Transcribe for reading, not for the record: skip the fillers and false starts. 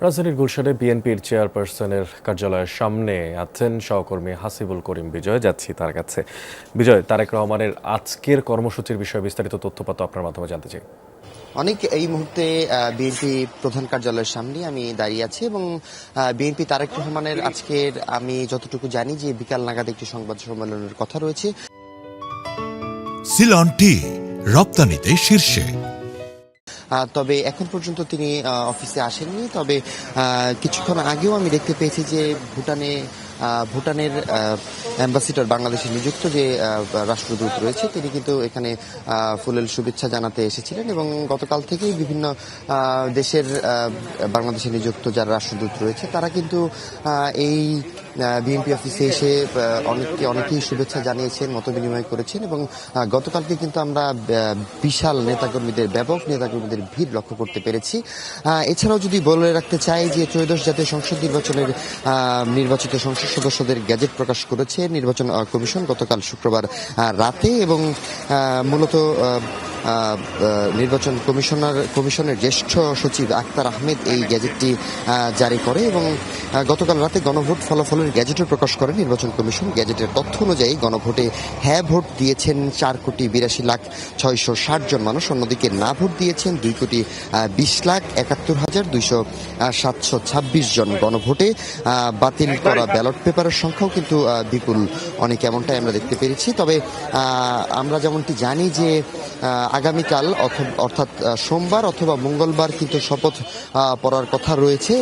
রাজধানীর গুলশানে বিএনপির চেয়ারপারসনের কার্যালয়ের সামনে আছেন সহকর্মী হাসিবুল করিম বিজয়। যাচ্ছি তার কাছে। বিজয়, তারেক রহমানের আজকের কর্মসূচির বিষয়ে বিস্তারিত তথ্যপাত আপনার মাধ্যমে জানতে চাই। অনেক এই মুহূর্তে বিএনপি প্রধান কার্যালয়ের সামনে আমি দাঁড়িয়ে আছি এবং বিএনপি তারেক রহমানের আজকের আমি যতটুকু জানি যে বিকাল নাগাদ একটি সংবাদ সম্মেলনের কথা রয়েছে। সিলন টি রপ্তানিতে শীর্ষে, তবে এখন পর্যন্ত তিনি অফিসে আসেননি। তবে কিছুক্ষণ আগেও আমি দেখতে পেয়েছি যে ভুটানের অ্যাম্বাসিডর বাংলাদেশে নিযুক্ত যে রাষ্ট্রদূত রয়েছে তিনি কিন্তু এখানে ফুলেল শুভেচ্ছা জানাতে এসেছিলেন এবং গতকাল থেকেই বিভিন্ন দেশের বাংলাদেশে নিযুক্ত যারা রাষ্ট্রদূত রয়েছে তারা কিন্তু এই বিএনপি অফিসে এসে অনেকেই শুভেচ্ছা জানিয়েছেন, মত বিনিময় করেছেন এবং গতকালকে কিন্তু আমরা বিশাল ব্যাপক নেতাকর্মীদের ভিড় লক্ষ্য করতে পেরেছি। এছাড়াও যদি বলে রাখতে চাই যে ত্রয়োদশ জাতীয় সংসদ নির্বাচনের নির্বাচিত সংসদ সদস্যদের গ্যাজেট প্রকাশ করেছে নির্বাচন কমিশন গতকাল শুক্রবার রাতে এবং মূলত নির্বাচন কমিশনের জ্যেষ্ঠ সচিব আক্তার আহমেদ এই গ্যাজেটটি জারি করে এবং গতকাল রাতে গণভোট ফলাফলের গ্যাজেটও প্রকাশ করে নির্বাচন কমিশন। গ্যাজেটের তথ্য অনুযায়ী গণভোটে হ্যাঁ ভোট দিয়েছেন 4,82,660 জন মানুষ, অন্যদিকে না ভোট দিয়েছেন 2,71,272,726 জন। গণভোটে বাতিল করা ব্যালট পেপারের সংখ্যাও কিন্তু বিপুল অনেক, এমনটাই আমরা দেখতে পেরেছি। তবে আমরা যেমনটি জানি যে আগামীকাল অর্থাৎ সোমবার অথবা মঙ্গলবার কিন্তু শপথ পড়ার কথা রয়েছে।